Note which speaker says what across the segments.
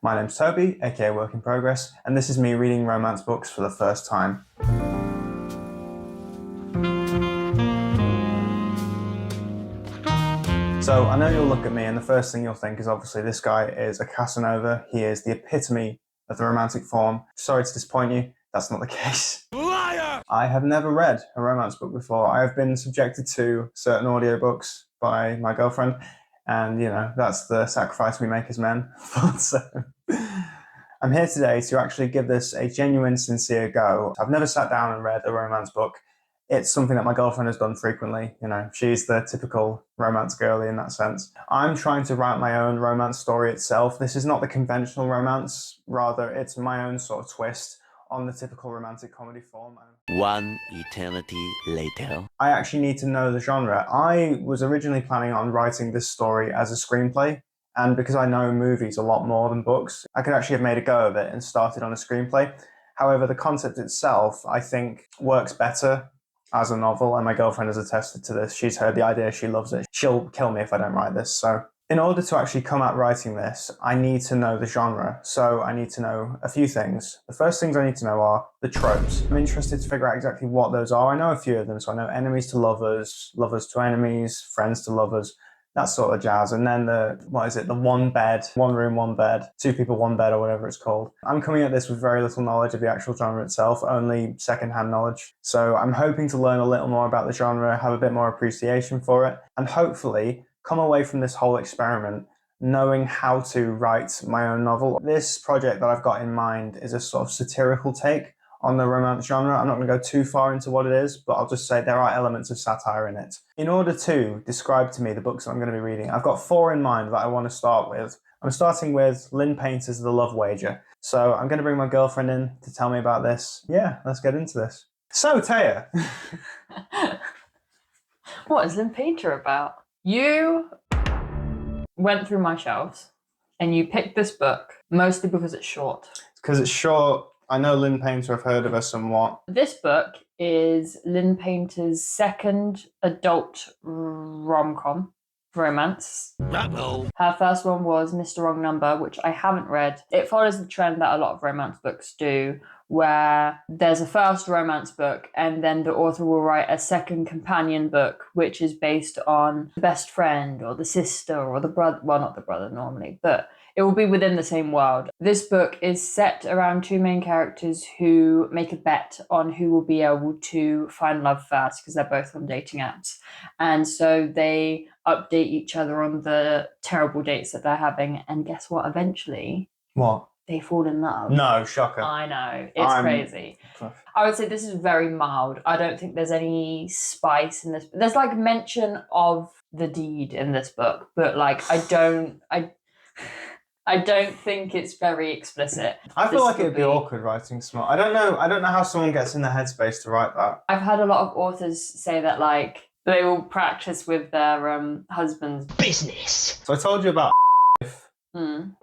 Speaker 1: My name's Toby, aka Work in Progress, and this is me reading romance books for the first time. So I know you'll look at me and the first thing you'll think is obviously this guy is a Casanova. He is the epitome of the romantic form. Sorry to disappoint you, that's not the case. Liar! I have never read a romance book before. I have been subjected to certain audiobooks by my girlfriend, and that's the sacrifice we make as men. So I'm here today to actually give this a genuine, sincere go. I've never sat down and read a romance book. It's something that my girlfriend has done frequently. She's the typical romance girly in that sense. I'm trying to write my own romance story itself. This is not the conventional romance. Rather, it's my own sort of twist on the typical romantic comedy form.
Speaker 2: One eternity later.
Speaker 1: I actually need to know the genre. I was originally planning on writing this story as a screenplay, and because I know movies a lot more than books, I could actually have made a go of it and started on a screenplay. However, the concept itself, I think, works better as a novel, and my girlfriend has attested to this. She's heard the idea, she loves it. She'll kill me if I don't write this. So in order to actually come at writing this, I need to know the genre. So I need to know a few things. The first things I need to know are the tropes. I'm interested to figure out exactly what those are. I know a few of them. So I know enemies to lovers, lovers to enemies, friends to lovers, that sort of jazz. And then the one bed, one room, one bed, two people, one bed, or whatever it's called. I'm coming at this with very little knowledge of the actual genre itself, only secondhand knowledge. So I'm hoping to learn a little more about the genre, have a bit more appreciation for it, and hopefully come away from this whole experiment knowing how to write my own novel. This project that I've got in mind is a sort of satirical take on the romance genre. I'm not going to go too far into what it is, but I'll just say there are elements of satire in it. In order to describe to me the books that I'm going to be reading, I've got 4 in mind that I want to start with. I'm starting with Lynn Painter's The Love Wager. So I'm going to bring my girlfriend in to tell me about this. Yeah, let's get into this. So, Taya.
Speaker 3: What is Lynn Painter about? You went through my shelves and you picked this book mostly because it's short.
Speaker 1: Because it's short. I know Lynn Painter, I've heard of her somewhat.
Speaker 3: This book is Lynn Painter's second adult rom-com romance. Her first one was Mr. Wrong Number, which I haven't read. It follows the trend that a lot of romance books do, where there's a first romance book and then the author will write a second companion book, which is based on the best friend or the sister or the brother. Well, not the brother normally, but it will be within the same world. This book is set around 2 main characters who make a bet on who will be able to find love first, because they're both on dating apps. And so they update each other on the terrible dates that they're having. And guess what? Eventually,
Speaker 1: What?
Speaker 3: they fall in love.
Speaker 1: No, shocker.
Speaker 3: I know. It's crazy. I would say this is very mild. I don't think there's any spice in this. There's like mention of the deed in this book, but like I don't think it's very explicit.
Speaker 1: I feel like it'd be awkward writing smart. I don't know how someone gets in the headspace to write that.
Speaker 3: I've had a lot of authors say that like they will practice with their husband's business.
Speaker 1: So I told you about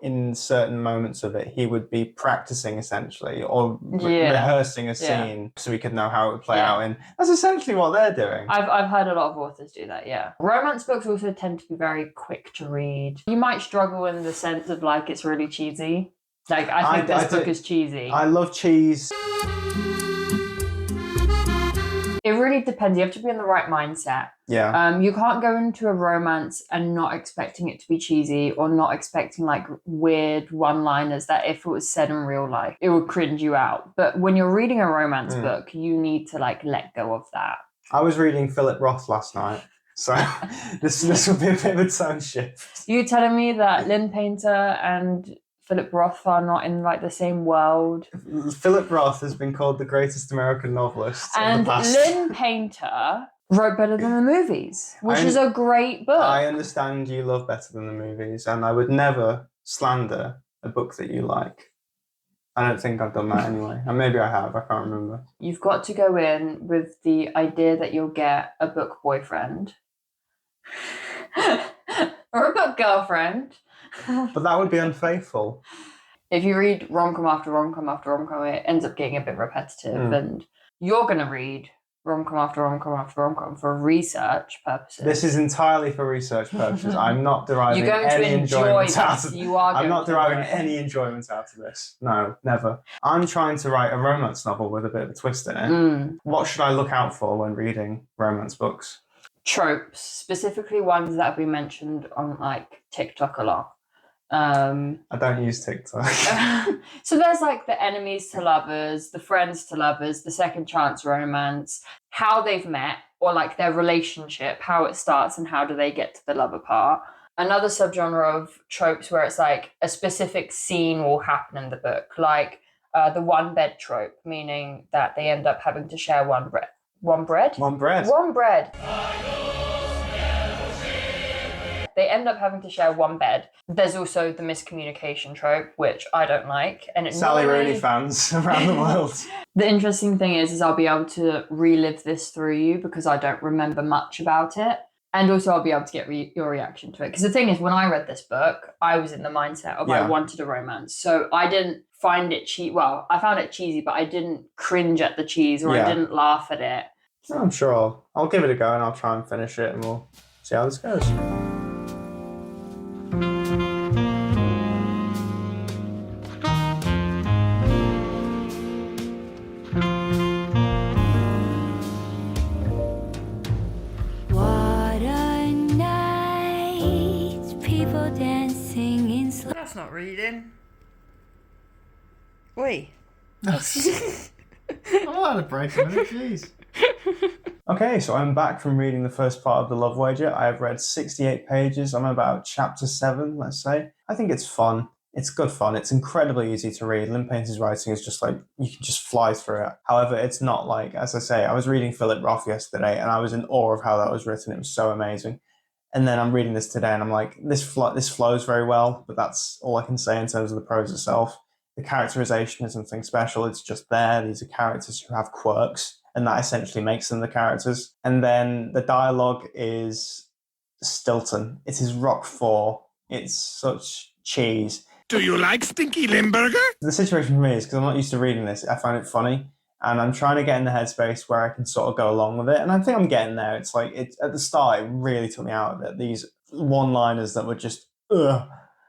Speaker 1: in certain moments of it, he would be practicing essentially or rehearsing a scene so he could know how it would play out in. That's essentially what they're doing.
Speaker 3: I've heard a lot of authors do that, yeah. Romance books also tend to be very quick to read. You might struggle in the sense of like it's really cheesy. Like I think this book is cheesy.
Speaker 1: I love cheese.
Speaker 3: It really depends. You have to be in the right mindset.
Speaker 1: Yeah.
Speaker 3: You can't go into a romance and not expecting it to be cheesy or not expecting like weird one-liners that if it was said in real life, it would cringe you out. But when you're reading a romance book, you need to like let go of that.
Speaker 1: I was reading Philip Roth last night, so this will be a bit of a tone shift.
Speaker 3: You telling me that Lynn Painter and Philip Roth are not in like the same world?
Speaker 1: Philip Roth has been called the greatest American novelist
Speaker 3: and
Speaker 1: of the past.
Speaker 3: Lynn Painter wrote better than the movies, which is a great book.
Speaker 1: I understand you love better than the movies, and I would never slander a book that you like. I don't think I've done that anyway. And maybe I have, I can't remember.
Speaker 3: You've got to go in with the idea that you'll get a book boyfriend or a book girlfriend.
Speaker 1: But that would be unfaithful.
Speaker 3: If you read rom-com after rom-com after rom-com, it ends up getting a bit repetitive. And you're going to read rom-com after rom-com after rom-com for research purposes.
Speaker 1: This is entirely for research purposes. I'm not deriving
Speaker 3: You're going
Speaker 1: any
Speaker 3: to enjoy
Speaker 1: enjoyment out of
Speaker 3: this. You are
Speaker 1: I'm
Speaker 3: going
Speaker 1: not
Speaker 3: to
Speaker 1: deriving
Speaker 3: enjoy it.
Speaker 1: any enjoyment out of this. No, never. I'm trying to write a romance novel with a bit of a twist in it. What should I look out for when reading romance books?
Speaker 3: Tropes, specifically ones that have been mentioned on like TikTok a lot. I
Speaker 1: don't use TikTok.
Speaker 3: So there's like the enemies to lovers, the friends to lovers, the second chance romance, how they've met or like their relationship, how it starts and how do they get to the lover part. Another subgenre of tropes where it's like a specific scene will happen in the book, like the one bed trope, meaning that they end up having to share one bread. They end up having to share one bed. There's also the miscommunication trope, which I don't like. And
Speaker 1: Sally Rooney fans around the world.
Speaker 3: The interesting thing is I'll be able to relive this through you because I don't remember much about it. And also I'll be able to get your reaction to it. Because the thing is, when I read this book, I was in the mindset of I wanted a romance. So I didn't find it cheesy. Well, I found it cheesy, but I didn't cringe at the cheese or I didn't laugh at it.
Speaker 1: I'm sure I'll give it a go and I'll try and finish it and we'll see how this goes.
Speaker 3: That's not reading. Oi.
Speaker 1: I'm allowed to break a minute, jeez. Okay, so I'm back from reading the first part of The Love Wager. I have read 68 pages. I'm about chapter 7, let's say. I think it's fun. It's good fun. It's incredibly easy to read. Lynn Painter's writing is just like, you can just fly through it. However, it's not like, as I say, I was reading Philip Roth yesterday and I was in awe of how that was written. It was so amazing. And then I'm reading this today and I'm like, this flows very well, but that's all I can say in terms of the prose itself. The characterization isn't anything special. It's just there. These are characters who have quirks, and that essentially makes them the characters. And then the dialogue is Stilton. It is rock 4. It's such cheese.
Speaker 4: Do you like Stinky Limburger?
Speaker 1: The situation for me is because I'm not used to reading this, I find it funny. And I'm trying to get in the headspace where I can sort of go along with it. And I think I'm getting there. It's like, at the start, it really took me out of it. These one-liners that were just, ugh.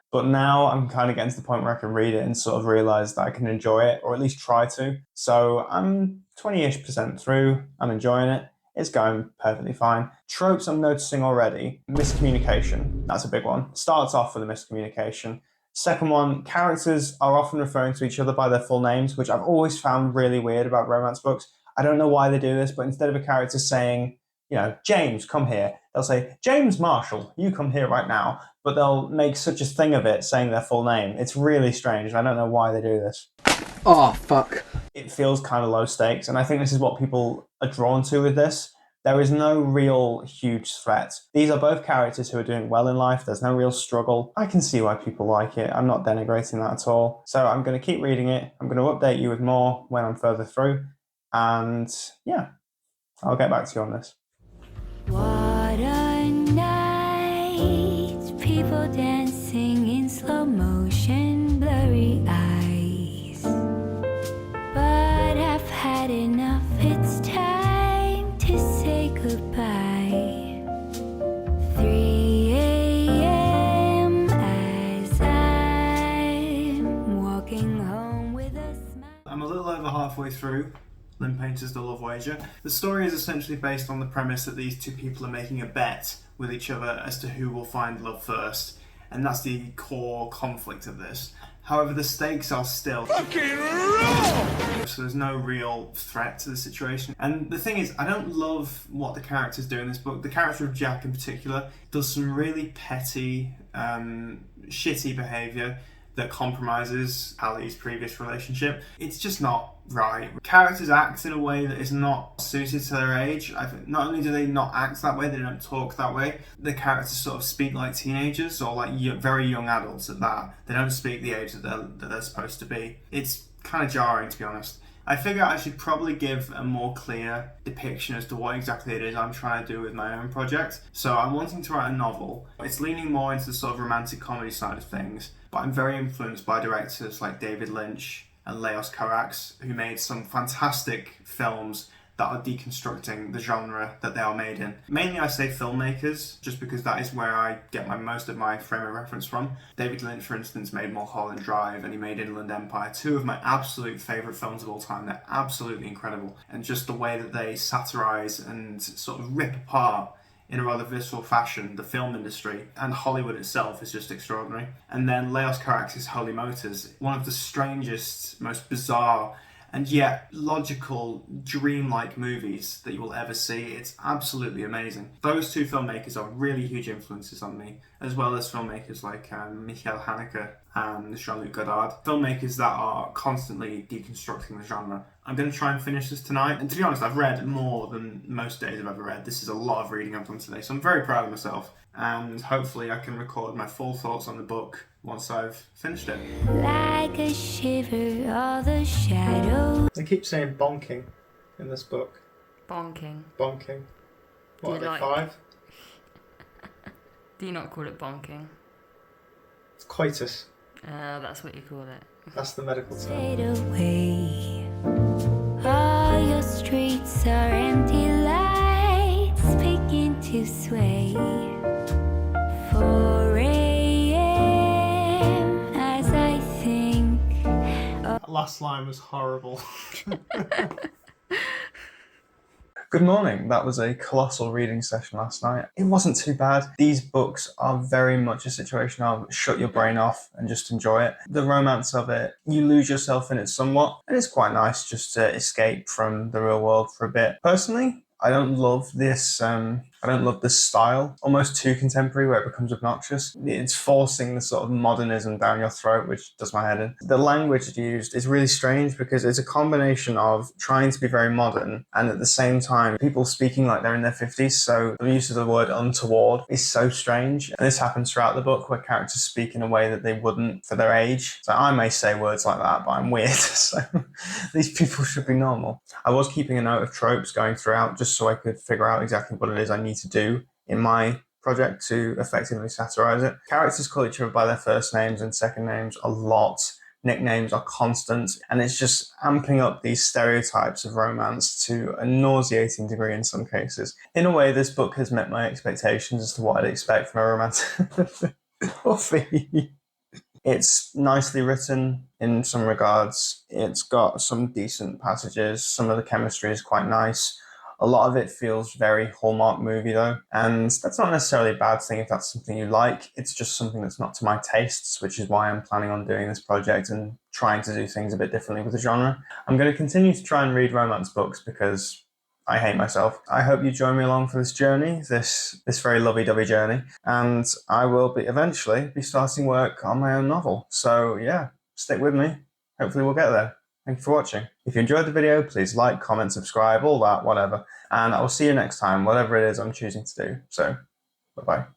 Speaker 1: But now I'm kind of getting to the point where I can read it and sort of realize that I can enjoy it, or at least try to. So I'm 20-ish% through. I'm enjoying it. It's going perfectly fine. Tropes I'm noticing already. Miscommunication. That's a big one. Starts off with a miscommunication. Second one, characters are often referring to each other by their full names, which I've always found really weird about romance books. I don't know why they do this, but instead of a character saying, James, come here, they'll say, James Marshall, you come here right now. But they'll make such a thing of it, saying their full name. It's really strange. I don't know why they do this.
Speaker 5: Oh, fuck.
Speaker 1: It feels kind of low stakes, and I think this is what people are drawn to with this. There is no real huge threat. These are both characters who are doing well in life. There's no real struggle. I can see why people like it. I'm not denigrating that at all. So I'm going to keep reading it. I'm going to update you with more when I'm further through. And yeah, I'll get back to you on this.
Speaker 6: What a night, people dancing in slow motion, blurry eyes. But I've had enough, it's time to say goodbye. 3 a.m. as I'm walking home with a smile.
Speaker 1: I'm a little over halfway through Lynn Painter's The Love Wager. The story is essentially based on the premise that these two people are making a bet with each other as to who will find love first, and that's the core conflict of this. However, the stakes are still fucking raw! So there's no real threat to the situation. And the thing is, I don't love what the characters do in this book. The character of Jack in particular does some really petty, shitty behaviour that compromises Allie's previous relationship. It's just not right. Characters act in a way that is not suited to their age. I think not only do they not act that way, they don't talk that way. The characters sort of speak like teenagers or like very young adults at that. They don't speak the age that they're supposed to be. It's kind of jarring, to be honest. I figure I should probably give a more clear depiction as to what exactly it is I'm trying to do with my own project. So I'm wanting to write a novel. It's leaning more into the sort of romantic comedy side of things, but I'm very influenced by directors like David Lynch and Leos Carax, who made some fantastic films that are deconstructing the genre that they are made in. Mainly I say filmmakers, just because that is where I get most of my frame of reference from. David Lynch, for instance, made Mulholland Drive, and he made Inland Empire, two of my absolute favourite films of all time. They're absolutely incredible. And just the way that they satirise and sort of rip apart in a rather visceral fashion the film industry and Hollywood itself is just extraordinary. And then Leos Carax's Holy Motors, one of the strangest, most bizarre and yet logical, dreamlike movies that you will ever see. It's absolutely amazing. Those two filmmakers are really huge influences on me, as well as filmmakers like Michael Haneke and Jean-Luc Godard, filmmakers that are constantly deconstructing the genre. I'm going to try and finish this tonight, and to be honest, I've read more than most days I've ever read. This is a lot of reading I've done today, so I'm very proud of myself, and hopefully I can record my full thoughts on the book once I've finished it.
Speaker 6: Like a shiver, all the shadows.
Speaker 1: They keep saying bonking in this book.
Speaker 3: Bonking.
Speaker 1: Bonking. What are they,
Speaker 3: like-
Speaker 1: 5?
Speaker 3: Do you not call it bonking?
Speaker 1: It's coitus.
Speaker 3: That's what you call it.
Speaker 1: That's the medical term.
Speaker 6: Fade away. All your streets are empty lights begin to sway. 4 a.m. as I think.
Speaker 1: That last line was horrible. Good morning. That was a colossal reading session last night. It wasn't too bad. These books are very much a situation of shut your brain off and just enjoy it. The romance of it, you lose yourself in it somewhat, and it's quite nice just to escape from the real world for a bit. Personally, I don't love this style, almost too contemporary where it becomes obnoxious. It's forcing the sort of modernism down your throat, which does my head in. The language used is really strange because it's a combination of trying to be very modern and at the same time people speaking like they're in their 50s, so the use of the word untoward is so strange. And this happens throughout the book where characters speak in a way that they wouldn't for their age. So I may say words like that, but I'm weird, so these people should be normal. I was keeping a note of tropes going throughout just so I could figure out exactly what it is I need to do in my project to effectively satirize it. Characters call each other by their first names and second names a lot. Nicknames are constant, and it's just amping up these stereotypes of romance to a nauseating degree in some cases. In a way, this book has met my expectations as to what I'd expect from a romantic Huffy. It's nicely written in some regards. It's got some decent passages. Some of the chemistry is quite nice. A lot of it feels very Hallmark movie though, and that's not necessarily a bad thing if that's something you like. It's just something that's not to my tastes, which is why I'm planning on doing this project and trying to do things a bit differently with the genre. I'm going to continue to try and read romance books because I hate myself. I hope you join me along for this journey, this very lovey-dovey journey, and I will eventually be starting work on my own novel. So yeah, stick with me. Hopefully we'll get there. Thank you for watching. If you enjoyed the video, please like, comment, subscribe, all that, whatever. And I will see you next time, whatever it is I'm choosing to do. So, bye-bye.